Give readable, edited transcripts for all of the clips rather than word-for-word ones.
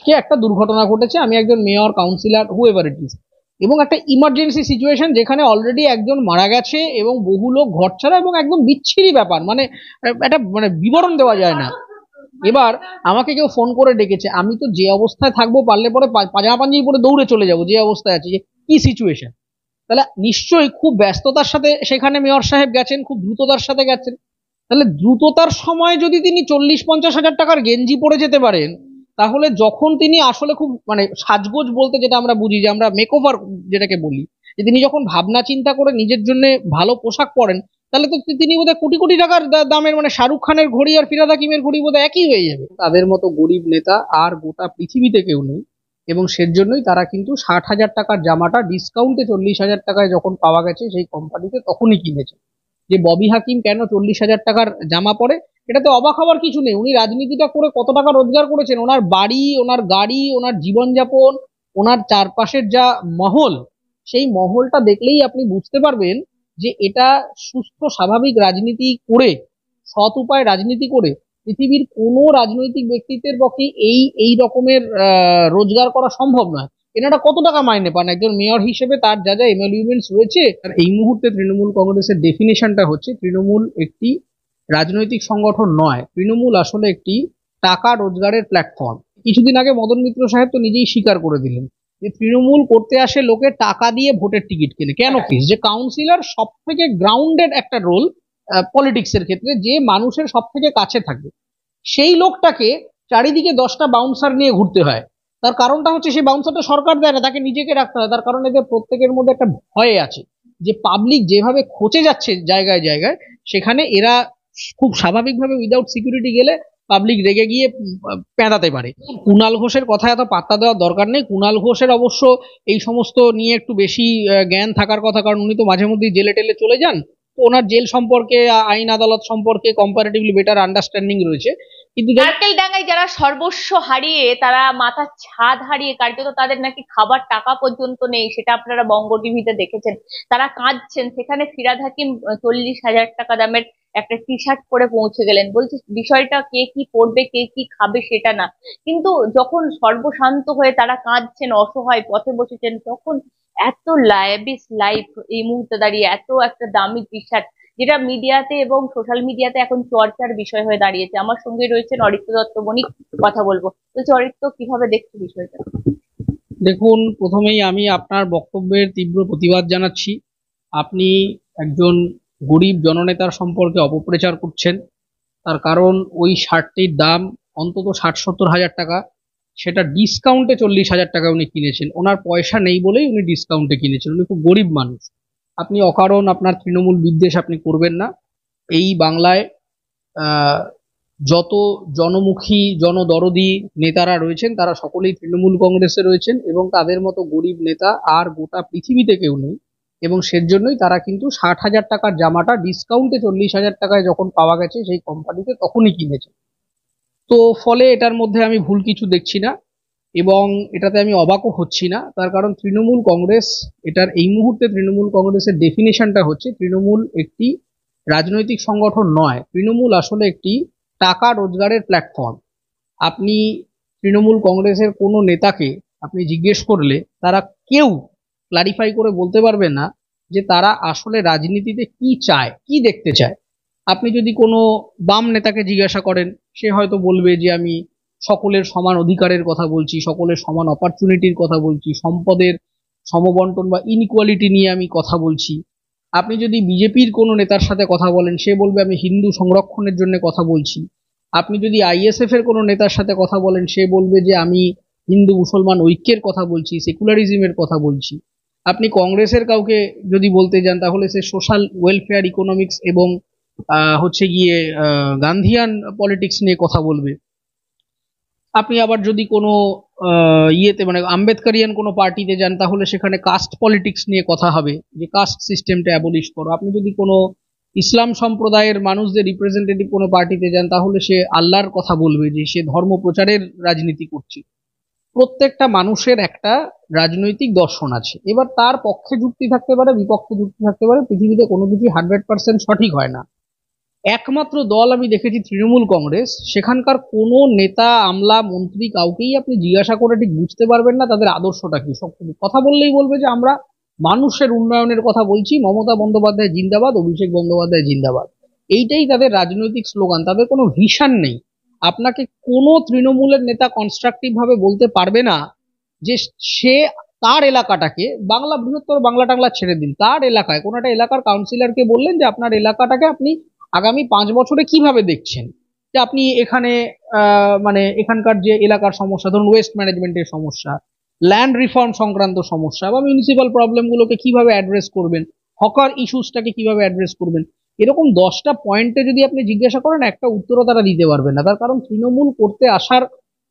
আজকে একটা দুর্ঘটনা ঘটেছে, আমি একজন mayor, councillor, whoever it is, এবং একটা ইমার্জেন্সি সিচুয়েশন যেখানে অলরেডি একজন মারা গেছে এবং বহু লোক ঘর ছাড়া, এবং একদম বিচ্ছিরি ব্যাপার, মানে একটা মানে বিবরণ দেওয়া যায় না। এবার আমাকে কেউ ফোন করে ডেকেছে, আমি তো যে অবস্থায় থাকবো পারলে পরে পাজামা পাঞ্জাবি পরে দৌড়ে চলে যাবো যে অবস্থায় আছি, যে কি সিচুয়েশন। তাহলে নিশ্চয়ই খুব ব্যস্ততার সাথে সেখানে মেয়র সাহেব গেছেন, খুব দ্রুততার সাথে গেছেন। তাহলে দ্রুততার সময় যদি তিনি 40-50 হাজার টাকার গেঞ্জি পরে যেতে পারেন, তাহলে যখন তিনি আসলে খুব মানে সাজগোজ বলতে যেটা আমরা বুঝি, যে আমরা মেকওভার যেটাকে বলি, যে তিনি যখন ভাবনা চিন্তা করে নিজের জন্য ভালো পোশাক পরেন, তাহলে তো তিনি বোধহয় কোটি কোটি টাকার দামের, মানে শাহরুখ খানের ঘড়ি আর ফিরাদ হাকিমের ঘড়ি বোধহয় একই হয়ে যাবে। তাদের মতো গরিব নেতা আর গোটা পৃথিবীতে কেউ নেই, এবং সেজন্যই তারা কিন্তু 60,000 টাকার জামাটা ডিসকাউন্টে 40,000 টাকায় যখন পাওয়া গেছে সেই কোম্পানিতে তখনই কিনেছে। যে ববি হাকিম কেন 40,000 টাকার জামা পরে, এটাতে অবাক হওয়ার কিছু নেই। উনি রাজনীতিটা করে কত টাকা রোজগার করেছেন, ওনার বাড়ি, ওনার গাড়ি, ওনার জীবনযাপন, ওনার চারপাশের যা মহল, সেই মহলটা দেখলেই আপনি বুঝতে পারবেন যে এটা সুস্থ স্বাভাবিক রাজনীতি করে, সৎ উপায় রাজনীতি করে পৃথিবীর কোনো রাজনৈতিক ব্যক্তিত্বের পক্ষে এই রকমের রোজগার করা সম্ভব নয়। এনারা কত টাকা মাইনে পান একজন মেয়র হিসেবে, তার যা যা এমএলইউমেন্টস রয়েছে। আর এই মুহূর্তে তৃণমূল কংগ্রেসের ডেফিনেশনটা হচ্ছে, তৃণমূল একটি রাজনৈতিক সংগঠন নয়, তৃণমূল আসলে একটি টাকা রোজগারের প্ল্যাটফর্ম। কিছুদিন আগে মদন মিত্র সাহেব তো নিজেই স্বীকার করে দিলেন যে তৃণমূল করতে আসে লোকে টাকা দিয়ে ভোটের টিকিট কেনে। কেন কি, যে কাউন্সিলর সব থেকে গ্রাউন্ডেড একটা রোল পলিটিক্স এর ক্ষেত্রে, যে মানুষের সব থেকে কাছে থাকে, সেই লোকটাকে চারিদিকে 10টা বাউন্সার নিয়ে ঘুরতে হয়। তার কারণটা হচ্ছে সেই বাউন্সারটা সরকার দেয় না, তাকে নিজেকে রাখতে হয়। তার কারণ এদের প্রত্যেকের মধ্যে একটা ভয় আছে যে পাবলিক যেভাবে খচে যাচ্ছে জায়গায় জায়গায়, সেখানে এরা খুব স্বাভাবিকভাবে উইদাউট সিকিউরিটি গেলে পাবলিক রেগে গিয়ে পেঁদাতে পারে। কুণাল ঘোষের কথা এত পাত্তা দেওয়ার দরকার নেই। কুণাল ঘোষের অবশ্য এই সমস্ত নিয়ে একটু বেশি জ্ঞান থাকার কথা, কারণ উনি তো মাঝে মধ্যেই জেলে টেলে চলে যান। তো ওনার জেল সম্পর্কে, আইন আদালত সম্পর্কে কম্পারেটিভলি বেটার আন্ডারস্ট্যান্ডিং রয়েছে। কিন্তু ডাঙ্গায় যারা সর্বস্ব হারিয়ে, তারা মাথার ছাদ হারিয়ে, কার্যত তাদের নাকি খাবার টাকা পর্যন্ত নেই, সেটা আপনারা বঙ্গ টিভিতে দেখেছেন। তারা কাঁদছেন। সেখানে ফিরাদ হাকিম 40,000 টাকা দামের একটা টি শার্ট পরে পৌঁছে গেলেন। বলছে বিষয়টা কে কি পরবে, কে কি খাবে সেটা না, কিন্তু যখন সর্বশান্ত হয়ে তারা কাঁদছেন, অসহায় পথে বসেছেন, তখন এত লাইভিস লাইফ এই মুহূর্তে দাঁড়িয়ে এত একটা দামি টি শার্ট, যেটা মিডিয়াতে এবং সোশ্যাল মিডিয়াতে এখন চর্চার বিষয় হয়ে দাঁড়িয়েছে। আমার সঙ্গে রয়েছেন অরিত্র দত্ত বণিক, কথা বলবো। তো অরিত্র, কিভাবে দেখছো বিষয়টা? দেখুন, প্রথমেই আমি আপনার বক্তব্যের তীব্র প্রতিবাদ জানাচ্ছি। আপনি একজন গরিব জননেতার সম্পর্কে অপপ্রচার করছেন। তার কারণ ওই শার্টটির দাম অন্তত 60-70 হাজার টাকা, সেটা ডিসকাউন্টে 40,000 টাকা উনি কিনেছেন। ওনার পয়সা নেই বলেই উনি ডিসকাউন্টে কিনেছেন, উনি খুব গরিব মানুষ। আপনি অকারণ আপনার তৃণমূল বিদ্বেষ আপনি করবেন না। এই বাংলায় যত জনমুখী জনদরদি নেতারা রয়েছেন তারা সকলেই তৃণমূল কংগ্রেসে রয়েছেন, এবং তাদের মতো গরিব নেতা আর গোটা পৃথিবীতে কেউ নেই। এবং সেজন্যই তারা কিন্তু 60,000 টাকার জামাটা ডিসকাউন্টে 40,000 টাকায় যখন পাওয়া গেছে সেই কোম্পানিতে তখনই কিনেছে। তো ফলে এটার মধ্যে আমি ভুল কিছু দেখছি না, এবং এটাতে আমি অবাকও হচ্ছি না। তার কারণ তৃণমূল কংগ্রেস, এটার এই মুহূর্তে তৃণমূল কংগ্রেসের ডেফিনেশনটা হচ্ছে, তৃণমূল একটি রাজনৈতিক সংগঠন নয়, তৃণমূল আসলে একটি টাকা রোজগারের প্ল্যাটফর্ম। আপনি তৃণমূল কংগ্রেসের কোনো নেতাকে আপনি জিজ্ঞেস করলে তারা কেউ ক্লারিফাই করে বলতে পারবে না যে তারা আসলে রাজনীতিতে কি চায়, কি দেখতে চায়। আপনি যদি কোনো বাম নেতাকে জিজ্ঞাসা করেন, সে হয়তো বলবে যে আমি সকলের সমান অধিকারের কথা বলছি, সকলের সমান অপরচুনিটির কথা বলছি, সম্পদের সমবন্টন বা ইনইকুয়ালিটি নিয়ে আমি কথা বলছি। আপনি যদি বিজেপির কোনো নেতার সাথে কথা বলেন, সে বলবে আমি হিন্দু সংরক্ষণের জন্য কথা বলছি। আপনি যদি আইএসএফ এর কোনো নেতার সাথে কথা বলেন, সে বলবে যে আমি হিন্দু মুসলমান ঐক্যের কথা বলছি, সেকুলারিজমের কথা বলছি। আপনি কংগ্রেসের কাউকে যদি বলতে যান, তাহলে সে সোশ্যাল ওয়েলফেয়ার, ইকোনমিক্স এবং হচ্ছে গিয়ে গান্ধিয়ান পলিটিক্স নিয়ে কথা বলবে। আপনি আবার যদি কোনো ইয়েতে মানে আম্বেদকারিয়ান কোনো পার্টিতে যান, তাহলে সেখানে কাস্ট পলিটিক্স নিয়ে কথা হবে, যে কাস্ট সিস্টেমটা অ্যাবলিশ করো। আপনি যদি কোনো ইসলাম সম্প্রদায়ের মানুষদের রিপ্রেজেন্টেটিভ কোনো পার্টিতে যান, তাহলে সে আল্লাহর কথা বলবে, যে সে ধর্ম প্রচারের রাজনীতি করছে। প্রত্যেকটা মানুষের একটা রাজনৈতিক দর্শন আছে। এবার তার পক্ষে যুক্তি থাকতে পারে, বিপক্ষে যুক্তি থাকতে পারে। পৃথিবীতে কোনো কিছু 100% সঠিক হয় না। একমাত্র দল আমি দেখেছি তৃণমূল কংগ্রেস, সেখানকার কোনো নেতা আমলা মন্ত্রী কাউকেই আপনি জিজ্ঞাসা করে ঠিক বুঝতে পারবেন না তাদের আদর্শটা কি। সব কথা বললেই বলবে যে আমরা মানুষের উন্নয়নের কথা বলছি, মমতা বন্দ্যোপাধ্যায় জিন্দাবাদ, অভিষেক বন্দ্যোপাধ্যায় জিন্দাবাদ, এইটাই তাদের রাজনৈতিক স্লোগান। তাদের কোনো ভিশন নেই। আপনাকে কোনো তৃণমূলের নেতা কনস্ট্রাকটিভ ভাবে বলতে পারবে না যে সে তার এলাকাটাকে, বাংলা বৃহত্তর বাংলা টাংলা ছেড়ে দিন, তার এলাকায় কোনো একটা এলাকার কাউন্সিলরকে বললেন যে আপনার এলাকাটাকে আপনি আগামী 5 বছরে কিভাবে দেখছেন, যে আপনি এখানে মানে এখানকার যে এলাকার সমস্যা, ধরুন ওয়েস্ট ম্যানেজমেন্টের সমস্যা, ল্যান্ড রিফর্ম সংক্রান্ত সমস্যা বা মিউনিসিপাল প্রবলেমগুলোকে কিভাবে অ্যাড্রেস করবেন, হকার ইস্যুসটাকে কিভাবে অ্যাড্রেস করবেন, এরকম 10টা পয়েন্টে যদি আপনি জিজ্ঞাসা করেন একটা উত্তরও তারা দিতে পারবে না। তার কারণ তৃণমূল করতে আসার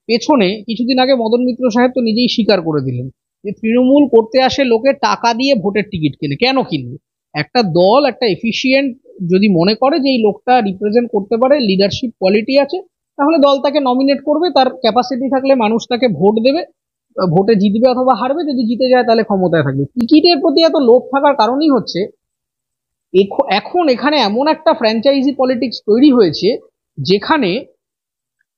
পেছনে কিছুদিন আগে মদন মিত্র সাহেব তো নিজেই স্বীকার করে দিলেন যে তৃণমূল করতে আসে লোকে টাকা দিয়ে ভোটের টিকিট কেনে। কেন কিনবে? একটা দল একটা এফিসিয়েন্ট যদি মনে করে যে এই লোকটা রিপ্রেজেন্ট করতে পারে, লিডারশিপ কোয়ালিটি আছে, তাহলে দল তাকে নমিনেট করবে, তার ক্যাপাসিটি থাকলে মানুষ তাকে ভোট দেবে, ভোটে জিতবে অথবা হারবে, যদি জিতে যায় তাহলে ক্ষমতায় থাকবে। টিকিটের প্রতি এত লোভ থাকার কারণই হচ্ছে এখন এখানে এমন একটা ফ্র্যাঞ্চাইজি পলিটিক্স তৈরি হয়েছে যেখানে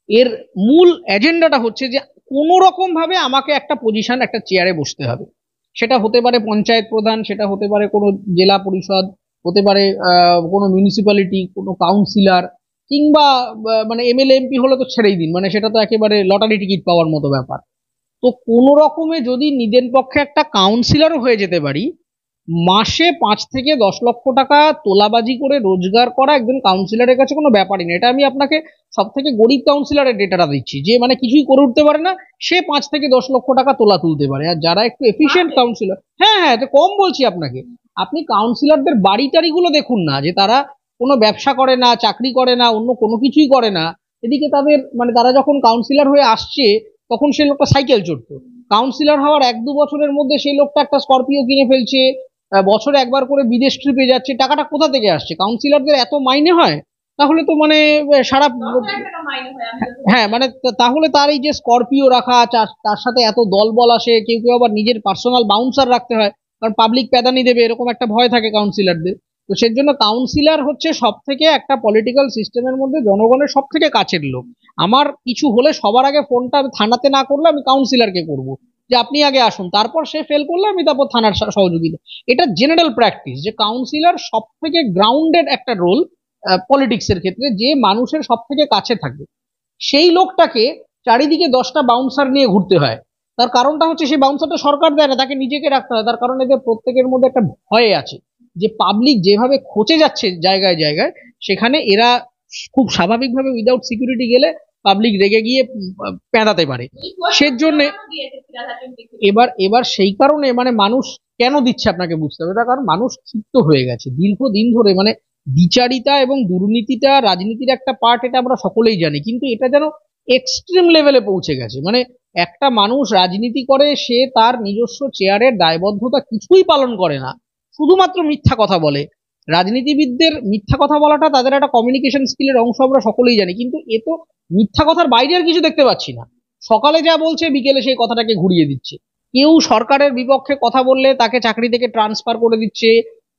এর মূল এজেন্ডাটা হচ্ছে যে কোনো রকম ভাবে আমাকে একটা পজিশন, একটা চেয়ারে বসতে হবে। সেটা হতে পারে পঞ্চায়েত প্রধান, সেটা হতে পারে কোনো জেলা পরিষদ, হতে পারে কোনো মিউনিসিপ্যালিটি, কোনো কাউন্সিলর, কিংবা মানে এমএলএ এমপি হলে তো ছেড়েই দিন, মানে সেটা তো একেবারে লটারি টিকিট পাওয়ার মতো ব্যাপার। তো কোনো রকমে যদি নিদেন পক্ষে একটা কাউন্সিলরও হয়ে যেতে পারি, মাসে 5 থেকে 10 লক্ষ টাকা তোলাবাজি করে রোজগার করা একজন কাউন্সিলরের কাছে কোনো ব্যাপারই না। এটা আমি আপনাকে সব থেকে গরিব কাউন্সিলরের ডেটাটা দিচ্ছি, যে মানে কিছুই করে উঠতে পারে না, সে 5 থেকে 10 লক্ষ টাকা তোলা তুলতে পারে। আর যারা একটু এফিসিয়েন্ট কাউন্সিলর, হ্যাঁ হ্যাঁ, এটা কম বলছি আপনাকে, আপনি কাউন্সিলরদের বাড়ি টাড়িগুলো দেখুন না, যে তারা কোনো ব্যবসা করে না, চাকরি করে না, অন্য কোনো কিছুই করে না। এদিকে তাদের মানে তারা যখন কাউন্সিলর হয়ে আসছে তখন সেই লোকটা সাইকেল চড়তো, কাউন্সিলর হওয়ার 1-2 বছরের মধ্যে সেই লোকটা একটা স্করপিও কিনে ফেলছে, বছরে একবার করে বিদেশ ট্রিপে যাচ্ছে। টাকাটা কোথা থেকে আসছে? কাউন্সিলরদের এত মাইনে হয়? তাহলে তো মানে সারা, হ্যাঁ মানে তাহলে তার এই যে স্করপিও রাখা, তার সাথে এত দলবল আসে, কেউ কেউ আবার নিজের পার্সোনাল বাউন্সার রাখতে হয়, কারণ পাবলিক প্যাদানি দেবে এরকম একটা ভয় থাকে কাউন্সিলরদের। তো সেই জন্য কাউন্সিলর হচ্ছে সব থেকে একটা পলিটিক্যাল সিস্টেমের মধ্যে জনগণের সব থেকে কাছের লোক। আমার কিছু হলে সবার আগে ফোনটা আমি থানাতে না করলে আমি কাউন্সিলরকে করব, যে আপনি আগে আসুন, তারপর সে ফেল করলে আমি তারপর থানার সহযোগিতা। এটা জেনারেল প্র্যাকটিস যে কাউন্সিলর সব থেকে গ্রাউন্ডেড একটা রোল পলিটিক্সের ক্ষেত্রে, যে মানুষের সব থেকে কাছে থাকে, সেই লোকটাকে চারিদিকে 10টা বাউন্সার নিয়ে ঘুরতে হয়। তার কারণটা হচ্ছে সেই বাউন্সারটা সরকার দেয় না, তাকে নিজেকে রাখতে হয়। তার কারণ এদের প্রত্যেকের মধ্যে একটা ভয় আছে যে পাবলিক যেভাবে খচে যাচ্ছে জায়গায় জায়গায়, সেখানে এরা খুব স্বাভাবিকভাবে উইদাউট সিকিউরিটি গেলে পাবলিক রেগে গিয়ে পেঁদাতে পারে। সেজন্য এবার এবার সেই কারণে মানে মানুষ কেন দিচ্ছে আপনাকে বুঝতে হবে, তার কারণ মানুষ ক্ষিপ্ত হয়ে গেছে দীর্ঘদিন ধরে। মানে দ্বিচারিতা এবং দুর্নীতিটা রাজনীতির একটা পার্ট, এটা আমরা সকলেই জানি, কিন্তু এটা যেন এক্সট্রিম লেভেলে পৌঁছে গেছে। মানে একটা মানুষ রাজনীতি করে, সে তার নিজস্ব চেয়ারের দায়বদ্ধতা কিছুই পালন করে না, শুধুমাত্র মিথ্যা কথা বলে। রাজনীতিবিদদের মিথ্যা কথা বলাটা তাদের একটা কমিউনিকেশন স্কিলের অংশ, আমরা সকলেই জানি, কিন্তু এ তো মিথ্যা কথার বাইরে আর কিছু দেখতে পাচ্ছি না। সকালে যা বলছে বিকেলে সেই কথাটাকে ঘুরিয়ে দিচ্ছে। কেউ সরকারের বিপক্ষে কথা বললে তাকে চাকরি থেকে ট্রান্সফার করে দিচ্ছে,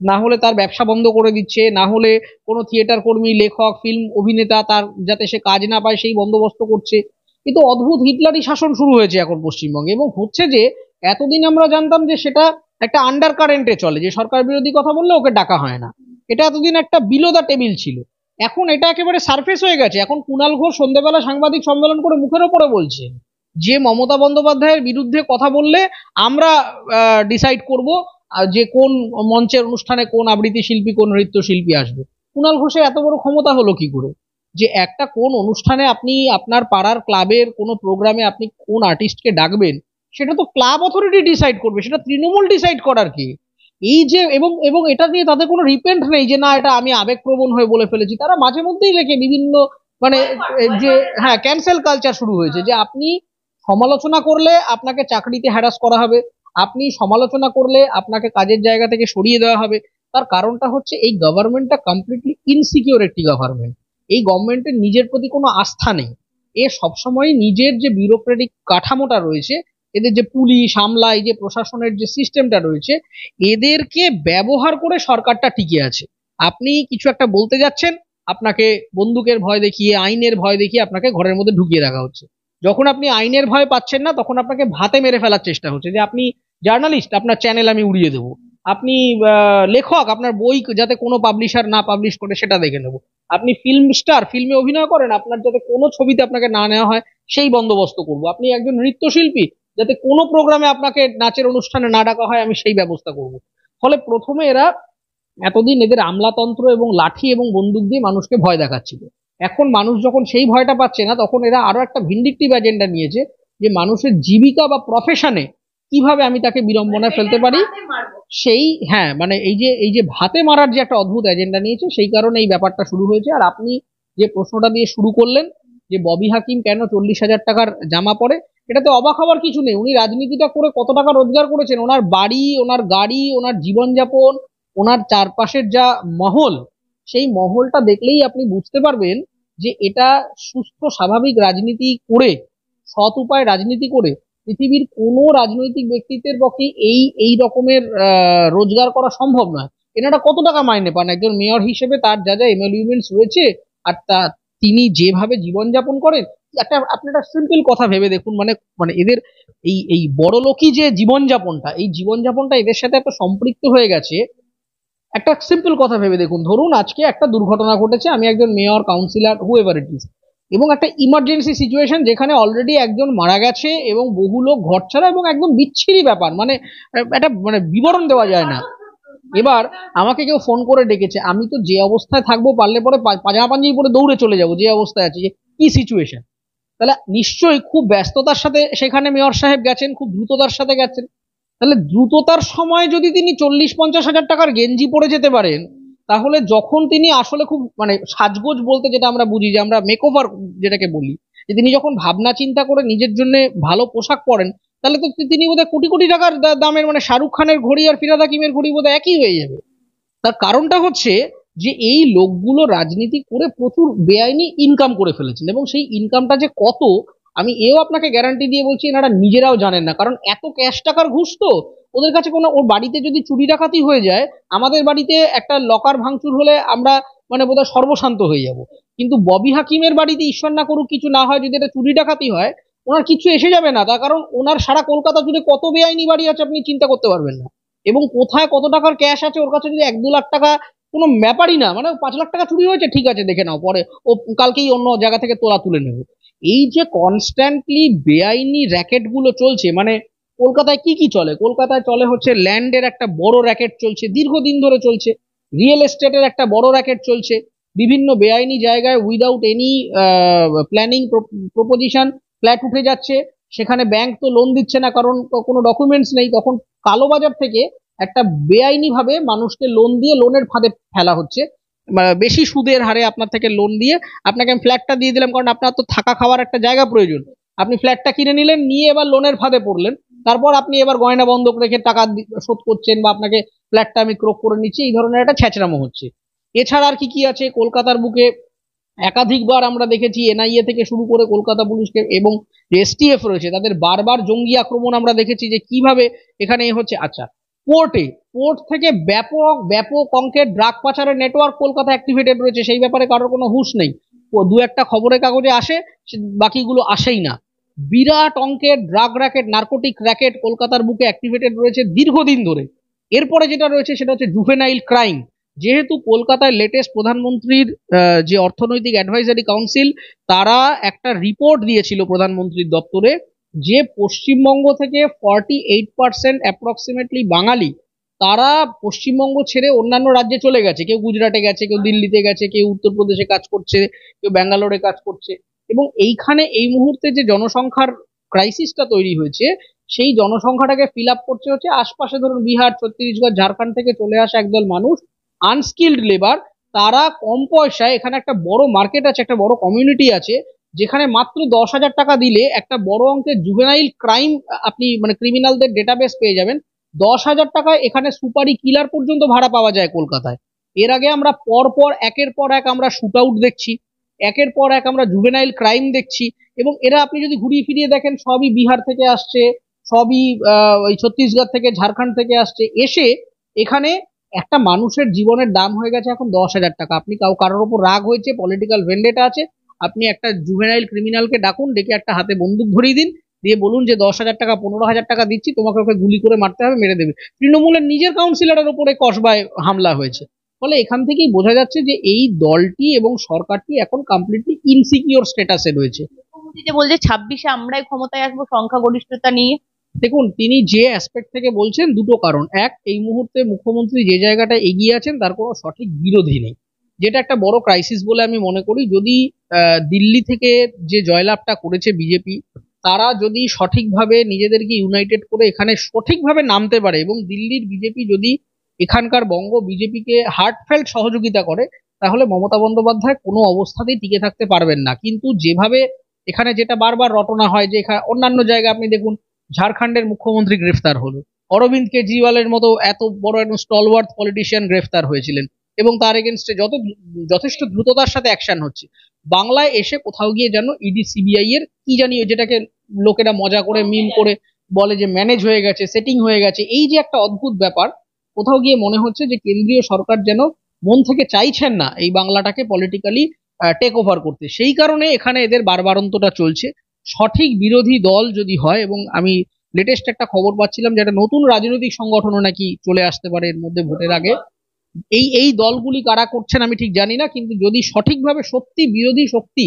না হলে তার ব্যবসা বন্ধ করে দিচ্ছে, না হলে কোনো থিয়েটার কর্মী, লেখক, ফিল্ম অভিনেতা তার যাতে সে কাজ না পায় সেই বন্দোবস্ত করছে। কিন্তু অদ্ভুত হিটলারি শাসন শুরু হয়েছে এখন পশ্চিমবঙ্গে, এবং হচ্ছে যে এতদিন আমরা জানতাম যে সেটা একটা আন্ডার কারেন্টে চলে, যে সরকার বিরোধী কথা বললে ওকে ডাকা হয় না, এটা এতদিন একটা বিলো দ্য টেবিল ছিল। এখন এটা একেবারে সারফেস হয়ে গেছে। এখন কুণাল ঘোষ সন্ধ্যেবেলা সাংবাদিক সম্মেলন করে মুখের ওপরে বলছে যে মমতা বন্দ্যোপাধ্যায়ের বিরুদ্ধে কথা বললে আমরা ডিসাইড করব যে কোন মঞ্চের অনুষ্ঠানে কোন আবৃত্তি শিল্পী, কোন নৃত্যশিল্পী আসবে। কুণাল ঘোষের এত বড় ক্ষমতা হলো কি করে যে একটা কোন অনুষ্ঠানে আপনি আপনার পাড়ার ক্লাবের কোনো প্রোগ্রামে আপনি কোন আর্টিস্টকে ডাকবেন, সেটা তো ক্লাব অথরিটি ডিসাইড করবে, সেটা তৃণমূল ডিসাইড করার কি? এই যে এবং এবং এটা নিয়ে তাদের কোনো রিপেন্ট নেই যে না এটা আমি আবেগপ্রবণ হয়ে বলে ফেলেছি। তারা মাঝে মধ্যেই লেখে বিভিন্ন মানে যে হ্যাঁ ক্যান্সেল কালচার শুরু হয়েছে, যে আপনি সমালোচনা করলে আপনাকে চাকরিতে হ্যারাস করা হবে, আপনি সমালোচনা করলে আপনাকে কাজের জায়গা থেকে সরিয়ে দেওয়া হবে। তার কারণটা হচ্ছে এই গভর্নমেন্টটা কমপ্লিটলি ইনসিকিউর একটি গভর্নমেন্ট। এই গভর্নমেন্টের নিজের প্রতি কোনো আস্থা নেই। এ সবসময় নিজের যে ব্যুরোক্রেটিক কাঠামোটা রয়েছে, এদের যে পুলিশ আমলা, এই যে প্রশাসনের যে সিস্টেমটা রয়েছে, এদেরকে ব্যবহার করে সরকারটা টিকে আছে। আপনি কিছু একটা বলতে যাচ্ছেন, আপনাকে বন্দুকের ভয় দেখিয়ে, আইনের ভয় দেখিয়ে আপনাকে ঘরের মধ্যে ঢুকিয়ে রাখা হচ্ছে। যখন আপনি আইনের ভয় পাচ্ছেন না, তখন আপনাকে ভাতে মেরে ফেলার চেষ্টা হচ্ছে, যে আপনি জার্নালিস্ট, আপনার চ্যানেল আমি উড়িয়ে দেবো। আপনি লেখক, আপনার বই যাতে কোনো পাবলিশার না পাবলিশ করে সেটা দেখে নেবো। আপনি ফিল্ম স্টার, ফিল্মে অভিনয় করেন, আপনার যাতে কোনো ছবিতে আপনাকে না নেওয়া হয় সেই বন্দোবস্ত করবো। আপনি একজন নৃত্যশিল্পী, যাতে কোনো প্রোগ্রামে আপনাকে নাচের অনুষ্ঠানে না ডাকা হয়, আমি সেই ব্যবস্থা করব। ফলে প্রথমে এরা এতদিন এদের আমলাতন্ত্র এবং লাঠি এবং বন্দুক দিয়ে মানুষকে ভয় দেখাচ্ছিল। এখন মানুষ যখন সেই ভয়টা পাচ্ছে না, তখন এরা আরো একটা ভিন্ডিকটিভ এজেন্ডা নিয়েছে, যে মানুষের জীবিকা বা প্রফেশনে কিভাবে আমি তাকে বিড়ম্বনায় ফেলতে পারি। সেই, হ্যাঁ, মানে এই যে ভাতে মারার যে একটা অদ্ভুত এজেন্ডা নিয়েছে, সেই কারণে এই ব্যাপারটা শুরু হয়েছে। আর আপনি যে প্রশ্নটা দিয়ে শুরু করলেন, যে ববি হাকিম কেন 40,000 টাকার জামা পরে, এটাতে অবাক হওয়ার কিছু নেই। উনি রাজনীতিটা করে কত টাকা রোজগার করেছেন, ওনার বাড়ি, ওনার গাড়ি, ওনার জীবনযাপন, ওনার চারপাশের যা মহল, সেই মহলটা দেখলেই আপনি বুঝতে পারবেন যে এটা সুস্থ স্বাভাবিক রাজনীতি করে, সৎ উপায়ে রাজনীতি করে পৃথিবীর কোনো রাজনৈতিক ব্যক্তিত্বের পক্ষে এই এই রকমের রোজগার করা সম্ভব নয়। এনারা কত টাকা মাইনে পান একজন মেয়র হিসেবে, তার যা যা এমলিউমেন্টস রয়েছে, আর তিনি যেভাবে জীবনযাপন করেন। আপনি একটা সিম্পল কথা ভেবে দেখুন, মানে মানে এদের এই এই বড়লোকি যে জীবনযাপনটা, এই জীবনযাপনটা এদের সাথে এত সম্পৃক্ত হয়ে গেছে। একটা সিম্পল কথা ভেবে দেখুন, ধরুন আজকে একটা দুর্ঘটনা ঘটেছে, আমি একজন mayor, councillor, whoever it is, এবং একটা ইমার্জেন্সি সিচুয়েশন যেখানে অলরেডি একজন মারা গেছে এবং বহু লোক ঘর ছাড়া, এবং একদম বিচ্ছিরি ব্যাপার, মানে একটা মানে বিবরণ দেওয়া যায় না। এবার আমাকে কেউ ফোন করে ডেকেছে, আমি তো যে অবস্থায় থাকবো, পারলে পরে পাজামা পাঞ্জাবি পরে দৌড়ে চলে যাবো, যে অবস্থায় আছে, যে কি সিচুয়েশন। তাহলে নিশ্চয়ই খুব ব্যস্ততার সাথে সেখানে মেয়র সাহেব গেছেন, খুব দ্রুততার সাথে গেছেন। তাহলে দ্রুততার সময় যদি তিনি 40-50 হাজার টাকার গেঞ্জি পরে যেতে পারেন, তাহলে যখন তিনি আসলে খুব মানে সাজগোজ বলতে যেটা আমরা বুঝি, যে আমরা মেকওভার যেটাকে বলি, যে তিনি যখন ভাবনা চিন্তা করে নিজের জন্য ভালো পোশাক পরেন, তাহলে তো তিনি বোধহয় কোটি কোটি টাকার দামের, মানে শাহরুখ খানের ঘড়ি আর ফিরহাদ হাকিমের ঘড়ি বোধহয় একই হয়ে যাবে। তার কারণটা হচ্ছে যে এই লোকগুলো রাজনীতি করে প্রচুর বেআইনি ইনকাম করে ফেলেছেন, এবং সেই ইনকামটা যে কত, আমি এও আপনাকে গ্যারান্টি দিয়ে বলছি, এনারা নিজেরাও জানেন না। কারণ এত ক্যাশ টাকার ঘুষ তো ওদের কাছে কোনো, ওর বাড়িতে যদি চুরি ডাকাতি হয়ে যায়, আমাদের বাড়িতে একটা লকার ভাঙচুর হলে আমরা মানে বোধহয় সর্বশান্ত হয়ে যাব, কিন্তু ববি হাকিমের বাড়িতে ঈশ্বর না করুক কিছু না হয়, যদি এটা চুরি ডাকাতি হয়, ওনার কিছু এসে যাবে না। তার কারণ ওনার সারা কলকাতা জুড়ে কত বেআইনি বাড়ি আছে আপনি চিন্তা করতে পারবেন না, এবং কোথায় কত টাকার ক্যাশ আছে ওর কাছে, যদি 1-2 লাখ টাকা কোনো ব্যাপারই না, মানে 5 লাখ টাকা চুরি হয়েছে, ঠিক আছে দেখে নাও, পরে ও কালকেই অন্য জায়গা থেকে তোলা তুলে নেবে। এই যে কনস্ট্যান্টলি বেআইনি র্যাকেট গুলো চলছে, মানে কলকাতায় কি কি চলে, কলকাতায় চলে হচ্ছে ল্যান্ডের একটা বড় র্যাকেট চলছে, দীর্ঘদিন ধরে চলছে। রিয়েল এস্টেটের একটা বড় র্যাকেট চলছে। বিভিন্ন বেআইনি জায়গায় without any planning proposition flat উঠে যাচ্ছে, সেখানে ব্যাংক তো লোন দিচ্ছে না, কারণ কোনো ডকুমেন্টস নেই। তখন কালোবাজার থেকে একটা বেআইনি ভাবে মানুষকে লোন দিয়ে লোনের ফাঁদে ফেলা হচ্ছে। বেশি সুদের হারে আপনার থেকে লোন দিয়ে আপনাকে আমি ফ্ল্যাটটা দিয়ে দিলাম, কারণ আপনার তো থাকা খাওয়ার একটা জায়গা প্রয়োজন। আপনি ফ্ল্যাটটা কিনে নিলেন, নিয়ে এবার লোনের ফাঁদে পড়লেন। তারপর আপনি এবার গয়না বন্ধক রেখে টাকা শোধ করছেন, বা আপনাকে ফ্ল্যাটটা আমি ক্রোক করে নিচ্ছি, এই ধরনের একটা ছ্যাঁচড়ামো হচ্ছে। এছাড়া আর কি কি আছে কলকাতার বুকে, একাধিকবার আমরা দেখেছি এনআইএ থেকে শুরু করে কলকাতা পুলিশকে এবং এসটিএফ রয়েছে, তাদের বারবার জঙ্গি আক্রমণ আমরা দেখেছি, যে কিভাবে এখানে হচ্ছে। আচ্ছা, পোর্ট থেকে ব্যাপক ব্যাপক অঙ্কের ড্রাগ পাচারের নেটওয়ার্ক কলকাতা অ্যাক্টিভেটেড রয়েছে, সেই ব্যাপারে কারোর কোনো হুঁশ নেই। দু একটা খবরের কাগজে আসে, বাকিগুলো আসেই না। বিরাট অঙ্কের ড্রাগ র্যাকেট, নার্কোটিক র্যাকেট কলকাতার বুকে অ্যাক্টিভেটেড রয়েছে দীর্ঘদিন ধরে। এরপরে যেটা রয়েছে সেটা হচ্ছে জুভেনাইল ক্রাইম। যেহেতু কলকাতায় লেটেস্ট প্রধানমন্ত্রীর যে অর্থনৈতিক অ্যাডভাইজারি কাউন্সিল, তারা একটা রিপোর্ট দিয়েছিল প্রধানমন্ত্রীর দপ্তরে, যে পশ্চিমবঙ্গ থেকে 48% অ্যাপ্রক্সিমেটলি বাঙালি, তারা পশ্চিমবঙ্গ ছেড়ে অন্যান্য রাজ্যে চলে গেছে। কেউ গুজরাটে গেছে, কেউ দিল্লিতে গেছে, কেউ উত্তরপ্রদেশে কাজ করছে, কেউ ব্যাঙ্গালোরে কাজ করছে। এবং এইখানে এই মুহূর্তে যে জনসংখ্যার ক্রাইসিসটা তৈরি হয়েছে, সেই জনসংখ্যাটাকে ফিল আপ করছে হচ্ছে আশপাশে, ধরুন বিহার, ছত্তিশগড়, ঝাড়খণ্ড থেকে চলে আসা একদল মানুষ, আনস্কিল্ড লেবার। তারা কম পয়সায়, এখানে একটা বড় মার্কেট আছে, একটা বড় কমিউনিটি আছে, যেখানে মাত্র 10,000 টাকা দিলে একটা বড় অঙ্কের জুভেনাইল ক্রাইম আপনি মানে ক্রিমিনালদের ডেটাবেস পেয়ে যাবেন। 10,000 টাকায় এখানে সুপারি কিলার পর্যন্ত ভাড়া পাওয়া যায় কলকাতায়। এর আগে আমরা একের পর এক আমরা শুট আউট দেখছি, একের পর এক আমরা জুভেনাইল ক্রাইম দেখছি, এবং এরা আপনি যদি ঘুরিয়ে ফিরিয়ে দেখেন, সবই বিহার থেকে আসছে, সবই ওই ছত্তিশগড় থেকে, ঝাড়খণ্ড থেকে আসছে, এসে এখানে একটা মানুষের জীবনের দাম হয়ে গেছে এখন 10,000 টাকা। আপনি কারোর উপর রাগ হয়েছে, পলিটিক্যাল ভেন্ডেটা আছে, আপনি একটা জুভেনাইল ক্রিমিনালকে ডাকুন, ডেকে একটা হাতে বন্দুক ধরিয়ে দিন, দিয়ে বলুন যে 10,000 টাকা 15,000 টাকা দিচ্ছি, তোমাকে ওকে গুলি করে মারতে হবে, মেরে দেবে। তৃণমূলের নিজের কাউন্সিলরের উপরে কসবায় হামলা হয়েছে। ফলে এখান থেকেই বোঝা যাচ্ছে যে এই দলটি এবং সরকারটি এখন কমপ্লিটলি ইনসিকিউর স্ট্যাটাসে রয়েছে। মুখ্যমন্ত্রী যে বলছে 26-এ আমরাই ক্ষমতায় আসবো সংখ্যাগরিষ্ঠতা নিয়ে। দেখুন, তিনি যে অ্যাসপেক্ট থেকে বলছেন দুটো কারণ। এক, এই মুহূর্তে মুখ্যমন্ত্রী যে জায়গাটা এগিয়ে আছেন তার কোনো সঠিক বিরোধী নেই, যেটা একটা বড় ক্রাইসিস বলে আমি মনে করি। যদি দিল্লি থেকে যে জয়লাভটা করেছে বিজেপি, তারা যদি সঠিকভাবে নিজেদেরকে ইউনাইটেড করে এখানে সঠিকভাবে নামতে পারে এবং দিল্লির বিজেপি যদি এখানকার বঙ্গ বিজেপিকে হার্টফেল্ট সহযোগিতা করে, তাহলে মমতা বন্দ্যোপাধ্যায় কোনো অবস্থাতেই টিকে থাকতে পারবেন না। কিন্তু যেভাবে এখানে যেটা বারবার রটনা হয় যে অন্যান্য জায়গায় আপনি দেখুন, ঝাড়খণ্ডের মুখ্যমন্ত্রী গ্রেফতার হলো, অরবিন্দ কেজরিওয়ালের মতো এত বড় একজন স্টলওয়ার্থ পলিটিশিয়ান গ্রেফতার হয়েছিলেন এবং তার এগেনস্টে যথেষ্ট দ্রুততার সাথে অ্যাকশন হচ্ছে। বাংলায় এসে কোথাও গিয়ে যেন ইডি সিবিআই এর কি জানি, যেটাকে লোকেরা মজা করে মিম করে বলে যে ম্যানেজ হয়ে গেছে, সেটিং হয়ে গেছে, এই যে একটা অদ্ভুত ব্যাপার, কোথাও গিয়ে মনে হচ্ছে যে কেন্দ্রীয় সরকার যেন মন থেকে চাইছেন না এই বাংলাটাকে পলিটিক্যালি টেক ওভার করতে। সেই কারণে এখানে এদের বারবারন্তটা চলছে। সঠিক বিরোধী দল যদি হয়, এবং আমি লেটেস্ট একটা খবর পাচ্ছিলাম যে একটা নতুন রাজনৈতিক সংগঠনও নাকি চলে আসতে পারে এর মধ্যে ভোটের আগে। এই এই দলগুলি কারা করছেন আমি ঠিক জানি না, কিন্তু যদি সঠিকভাবে সত্যি বিরোধী শক্তি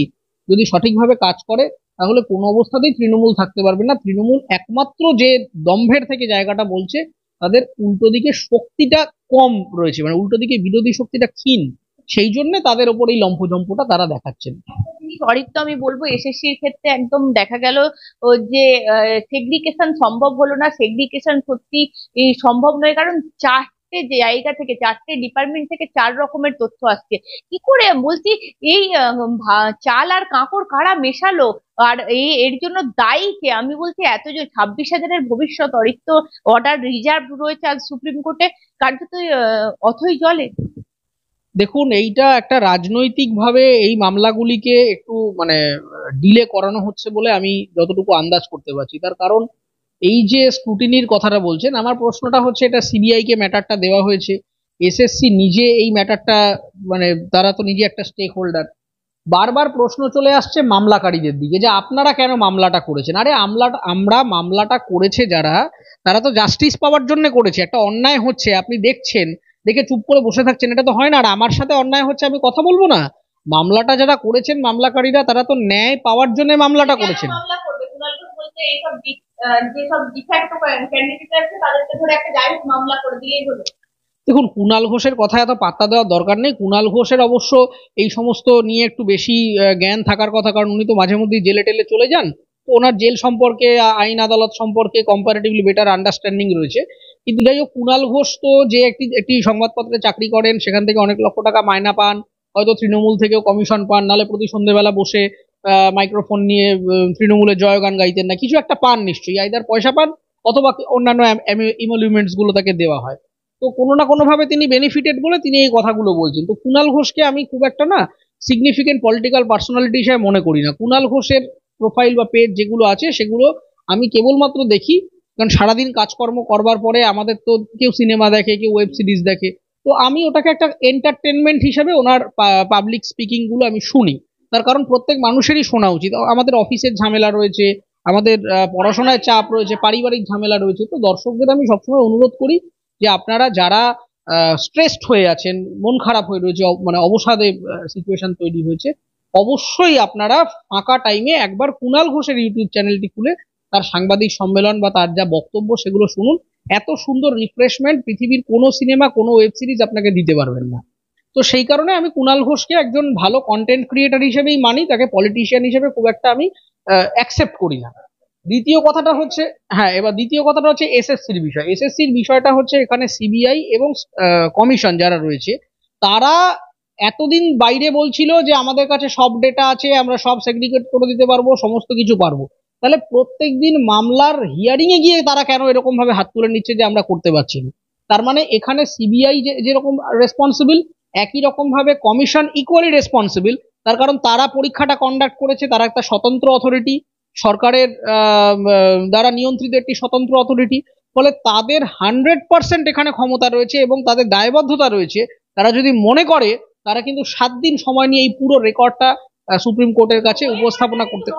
যদি সঠিকভাবে কাজ করে, তাহলে কোনো অবস্থাতেই তৃণমূল থাকতে পারবে না। তৃণমূল একমাত্র যে দম্ভের থেকে জায়গাটা বলছে, তাদের উল্টো দিকে শক্তিটা কম রয়েছে, মানে উল্টো দিকে বিরোধী শক্তিটা ক্ষীণ, সেই জন্য তাদের ওপর এই লম্ফঝম্পটা তারা দেখাচ্ছেন। তো আমি বলবো এসএসসির ক্ষেত্রে একদম দেখা গেল যে সেগ্রিগেশন সম্ভব হলো না। সেগ্রিগেশন সত্যি সম্ভব নয়, কারণ চারটে জায়গা থেকে, চারটে ডিপার্টমেন্ট থেকে 4 রকমের তথ্য আসছে। কি করে বলছি, এই চাল আর কাঁকড় কারা মেশালো, আর এর জন্য দায়ী কে? আমি বলছি এত যে 26,000-এর ভবিষ্যৎ অরিক্ত অর্ডার রিজার্ভ রয়েছে আজ সুপ্রিম কোর্টে, কার্যত অথই জলে। দেখুন, এইটা একটা রাজনৈতিক ভাবে এই মামলাগুলিকে একটু মানে ডিলে করানো হচ্ছে বলে আমি যতটুকু আন্দাজ করতে পারছি। তার কারণ এই যে স্ক্রুটিনির কথাটা বলছেন, আমার প্রশ্নটা হচ্ছে এটা সিবিআই কে ম্যাটারটা দেওয়া হয়েছে, এসএসসি নিজে এই ম্যাটারটা, মানে তারা তো নিজে একটা স্টেক হোল্ডার। বারবার প্রশ্ন চলে আসছে মামলাকারীদের দিকে যে আপনারা কেন মামলাটা করেছেন। আরে আমরা মামলাটা করেছে যারা, তারা তো জাস্টিস পাওয়ার জন্য করেছে। একটা অন্যায় হচ্ছে, আপনি দেখছেন, দেখে চুপ করে বসে থাকছেন, এটা তো হয় না। আর আমার সাথে অন্যায় হচ্ছে, আমি কথা বলবো না? মামলাটা যারা করেছেন মামলাকারীরা, তারা তো ন্যায় পাওয়ার জন্য মামলাটা করেছেন। মামলা করবে কুণাল ঘোষ বলতে এইসব যেসব ডিফ্যাক্টো ক্যান্ডিডেট আছে তাদেরকে ধরে একটা ডাইরেক্ট মামলা করে দিলেই হলো। দেখুন, কুণাল ঘোষের কথা এত পাত্তা দেওয়ার দরকার নেই। কুণাল ঘোষের অবশ্য এই সমস্ত নিয়ে একটু বেশি জ্ঞান থাকার কথা, কারণ উনি তো মাঝে মধ্যেই জেলে টেলে চলে যান। তো ওনার জেল সম্পর্কে, আইন আদালত সম্পর্কে কম্পারেটিভলি বেটার আন্ডারস্ট্যান্ডিং রয়েছে। কিন্তু যাই হোক, কুণাল ঘোষ তো যে একটি সংবাদপত্রে চাকরি করেন, সেখান থেকে অনেক লক্ষ টাকা মায়না পান, হয়তো তৃণমূল থেকেও কমিশন পান, নালে প্রতি সন্ধ্যেবেলা বসে মাইক্রোফোন নিয়ে তৃণমূলের জয়গান গাইতেন, না কিছু একটা পান নিশ্চয়ই, আইদার পয়সা পান অথবা অন্যান্য ইমোলিউমেন্টস গুলো তাকে দেওয়া হয়। তো কোনো না কোনো ভাবে তিনি বেনিফিটেড বলে তিনি এই কথাগুলো বলছেন। তো কুণাল ঘোষকে আমি খুব একটা না সিগনিফিকেন্ট পলিটিক্যাল পার্সোনালিটি হিসেবে মনে করি না। কুণাল ঘোষের প্রোফাইল বা পেজ যেগুলো আছে, সেগুলো আমি কেবলমাত্র দেখি কারণ সারাদিন কাজকর্ম করবার পরে আমাদের তো কেউ সিনেমা দেখে, কেউ ওয়েব সিরিজ দেখে, তো আমি ওটাকে একটা এন্টারটেনমেন্ট হিসেবে ওনার পাবলিক স্পিকিং গুলো আমি শুনি। তার কারণ প্রত্যেক মানুষেরই শোনা উচিত। আমাদের অফিসের ঝামেলা রয়েছে, আমাদের পড়াশোনায় চাপ রয়েছে, পারিবারিক ঝামেলা রয়েছে। তো দর্শকদের আমি সবসময় অনুরোধ করি যে আপনারা যারা স্ট্রেসড হয়ে আছেন, মন খারাপ হয়ে রয়েছে, মানে অবসাদে সিচুয়েশন তৈরি হয়েছে, অবশ্যই আপনারা ফাঁকা টাইমে একবার কুণাল ঘোষের ইউটিউব চ্যানেলটি খুলে তার সাংবাদিক সম্মেলন বা তার যা বক্তব্য সেগুলো শুনুন। এত সুন্দর রিফ্রেশমেন্ট পৃথিবীর কোনো সিনেমা, কোনো ওয়েব সিরিজ আপনাকে দিতে পারবেন না। তো সেই কারণে আমি কুণাল ঘোষকে একজন ভালো কন্টেন্ট ক্রিয়েটার হিসেবেই মানি, তাকে পলিটিশিয়ান হিসেবে খুব একটা আমি অ্যাকসেপ্ট করি না। দ্বিতীয় কথাটা হচ্ছে, হ্যাঁ, এবার দ্বিতীয় কথাটা হচ্ছে এসএসসির বিষয়। এসএসসির বিষয়টা হচ্ছে এখানে সিবিআই এবং কমিশন যারা রয়েছে, তারা এতদিন বাইরে বলছিল যে আমাদের কাছে সব ডেটা আছে, আমরা সব সেগ্রিগেট করে দিতে পারবো, সমস্ত কিছু পারবো। তাহলে প্রত্যেকদিন মামলার হিয়ারিং এ গিয়ে তারা কেন এরকম ভাবে হাত তুলে নিচ্ছে যে আমরা করতে পারছি না? তার মানে এখানে সিবিআই যেরকম রেসপন্সিবল, একই রকম ভাবে কমিশন ইকুয়ালি রেসপন্সিবল। তার কারণ তারা পরীক্ষাটা কন্ডাক্ট করেছে, তারা একটা স্বতন্ত্র অথরিটি, সরকারের দ্বারা নিয়ন্ত্রিত একটি স্বতন্ত্র অথরিটি। ফলে তাদের 100% এখানে ক্ষমতা রয়েছে এবং তাদের দায়বদ্ধতা রয়েছে। তারা যদি মনে করে, তারা কিন্তু 7 দিন সময় নিয়ে এই পুরো রেকর্ডটা সুপ্রিম কোর্টের কাছে উপস্থাপনা করতে।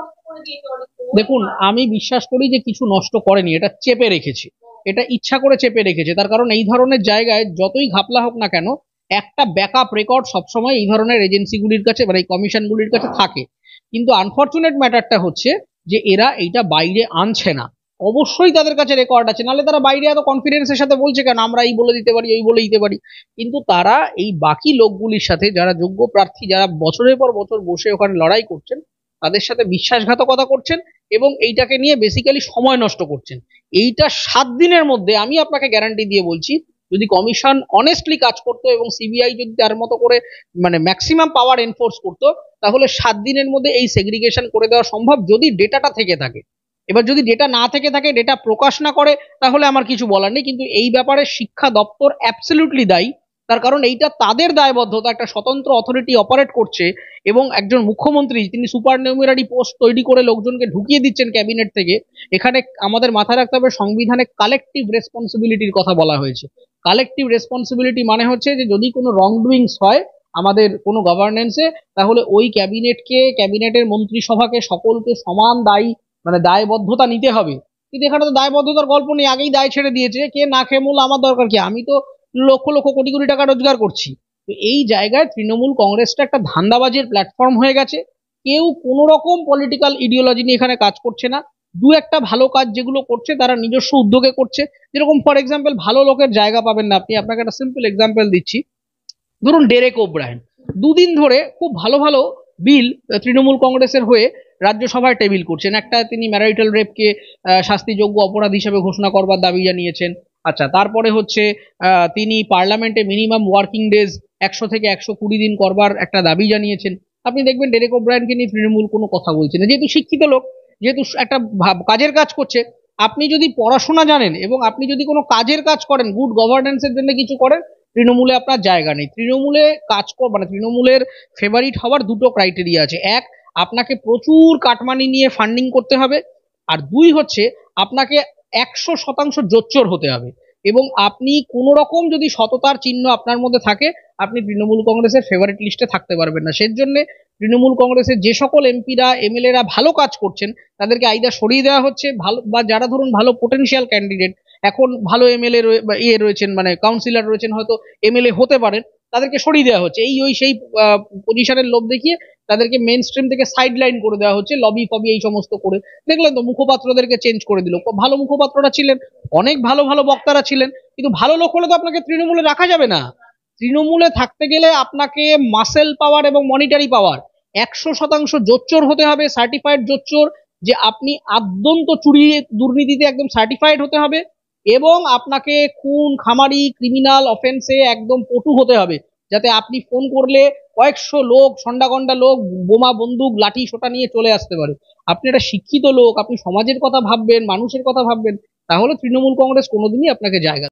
দেখুন, আমি বিশ্বাস করি যে কিছু নষ্ট করেনি, এটা চেপে রেখেছে, এটা ইচ্ছা করে চেপে রেখেছে। তার কারণ এই ধরনের জায়গায় যতই ঘাপলা হোক না কেন, একটা ব্যাকআপ রেকর্ড সবসময় এই ধরনের এজেন্সিগুলির কাছে, মানে এই কমিশনগুলির কাছে থাকে। কিন্তু আনফর্চুনেট ম্যাটারটা হচ্ছে যে এরা এইটা বাইরে আনছে না। অবশ্যই তাদের কাছে রেকর্ড আছে, নাহলে তারা বাইরে এত কনফিডেন্সের সাথে বলছে কেন আমরা এই বলে দিতে পারি, এই বলে দিতে পারি। কিন্তু তারা এই বাকি লোকগুলির সাথে, যারা যোগ্য প্রার্থী, যারা বছরের পর বছর বসে ওখানে লড়াই করছেন, তাদের সাথে বিশ্বাসঘাতকতা করছেন এবং এইটাকে নিয়ে বেসিক্যালি সময় নষ্ট করছেন। এইটা 7 দিনের মধ্যে আমি আপনাকে গ্যারান্টি দিয়ে বলছি, যদি কমিশন অনেস্টলি কাজ করতো এবং সিবিআই যদি তার মতো করে মানে ম্যাক্সিমাম পাওয়ার এনফোর্স করতো, তাহলে 7 দিনের মধ্যে এই সেগ্রিগেশন করে দেওয়া সম্ভব, যদি ডেটাটা থেকে থাকে। এবার যদি ডেটা না থেকে থাকে, ডেটা প্রকাশ না করে, তাহলে আমার কিছু বলার নেই। কিন্তু এই ব্যাপারে শিক্ষা দপ্তর অ্যাবসলিউটলি দায়ী। তার কারণ এইটা তাদের দায়বদ্ধতা, একটা স্বতন্ত্র অথরিটি অপারেট করছে এবং একজন মুখ্যমন্ত্রী তিনি সুপার নিউমেরারি পোস্ট তৈরি করে লোকজনকে ঢুকিয়ে দিচ্ছেন ক্যাবিনেট থেকে। এখানে আমাদের মাথায় রাখতে হবে, সংবিধানে কালেকটিভ রেসপন্সিবিলিটির কথা বলা হয়েছে। কালেকটিভ রেসপন্সিবিলিটি মানে হচ্ছে যে যদি কোনো রং ডুইংস হয় আমাদের কোনো গভর্নেন্সে, তাহলে ওই ক্যাবিনেটকে, ক্যাবিনেটের মন্ত্রিসভাকে, সকলকে সমান দায়ী, মানে দায়বদ্ধতা নিতে হবে। কিন্তু এখানে তো দায়বদ্ধতার গল্প নেই, আগেই দায় ছেড়ে দিয়েছে। কে না খেয়ে মূল, আমার দরকার কি, আমি তো লক্ষ লক্ষ কোটি কোটি টাকা রোজগার করছি। তো এই জায়গায় তৃণমূল কংগ্রেসটা একটা ধান্দাবাজির প্ল্যাটফর্ম হয়ে গেছে। কেউ কোনো রকম পলিটিক্যাল ইডিওলজি নিয়ে এখানে কাজ করছে না। দু একটা ভালো কাজ যেগুলো করছে তারা নিজস্ব উদ্যোগে করছে। যেরকম ফর এক্সাম্পল, ভালো লোকের জায়গা পাবেন না আপনি, আপনাকে একটা সিম্পল এক্সাম্পল দিচ্ছি। ধরুন ডেরেক ওব্রায়েন 2 দিন ধরে খুব ভালো ভালো বিল তৃণমূল কংগ্রেসের হয়ে রাজ্যসভায় টেবিল করছেন। একটা তিনি ম্যারাইটাল রেপকে শাস্তিযোগ্য অপরাধ হিসেবে ঘোষণা করবার দাবি জানিয়েছেন। আচ্ছা, তারপরে হচ্ছে তিনি পার্লামেন্টে মিনিমাম ওয়ার্কিং ডেজ 100 থেকে 120 দিন করবার একটা দাবি জানিয়েছেন। আপনি দেখবেন ডেরেক ওব্রায়েনকে নিয়ে তৃণমূল কোনো কথা বলছে না, যেহেতু শিক্ষিত লোক, যেহেতু একটা কাজের কাজ করছে। আপনি যদি পড়াশোনা জানেন এবং আপনি যদি কোনো কাজের কাজ করেন, গুড গভর্নেন্সের জন্য কিছু করেন, তৃণমূলে আপনার জায়গা নেই। তৃণমূলে কাজ মানে তৃণমূলের ফেভারিট হওয়ার দুটো ক্রাইটেরিয়া আছে। এক, আপনাকে প্রচুর কাটমানি নিয়ে ফান্ডিং করতে হবে। আর 2 হচ্ছে আপনাকে 100% জোচ্চোর হতে হবে। এবং আপনি কোনো রকম যদি সততার চিহ্ন আপনার মধ্যে থাকে, আপনি তৃণমূল কংগ্রেসের ফেভারিট লিস্টে থাকতে পারবেন না। সেই জন্য তৃণমূল কংগ্রেসের যে সকল এমপিরা, এমএলএরা ভালো কাজ করছেন, তাদেরকে আইদার সরিয়ে দেওয়া হচ্ছে, ভালো বা যারা ধরুন ভালো পোটেনশিয়াল ক্যান্ডিডেট, এখন ভালো এমএলএ ইয়ে রয়েছেন, মানে কাউন্সিলর রয়েছেন, হয়তো এমএলএ হতে পারেন, তাদেরকে সরিয়ে দেওয়া হচ্ছে। এই ওই সেই পজিশনের লোভ দেখিয়ে তাদেরকে মেন স্ট্রিম থেকে সাইড লাইন করে দেওয়া হচ্ছে, লবি ফবি এই সমস্ত করে। দেখলেন তো, মুখপাত্রদেরকে চেঞ্জ করে দিল। ভালো মুখপাত্ররা ছিলেন, অনেক ভালো ভালো বক্তারা ছিলেন, কিন্তু ভালো লোক হলে তো আপনাকে তৃণমূলে রাখা যাবে না। তৃণমূলে থাকতে গেলে আপনাকে মাসেল পাওয়ার এবং মনিটারি পাওয়ার 100% জোচ্চোর হতে হবে, সার্টিফাইড জোচ্চোর, যে আপনি আদ্যন্ত চুরি দুর্নীতিতে একদম সার্টিফাইড হতে হবে। এবং আপনাকে খুন খামারি ক্রিমিনাল অফেন্সে একদম পটু হতে হবে, যাতে আপনি ফোন করলে কয়েকশো লোক, সন্ডাগন্ডা লোক, বোমা বন্দুক লাঠি সোটা নিয়ে চলে আসতে পারে। আপনি একটা শিক্ষিত লোক, আপনি সমাজের কথা ভাববেন, মানুষের কথা ভাববেন, তাহলে তৃণমূল কংগ্রেস কোনোদিনই আপনাকে জায়গা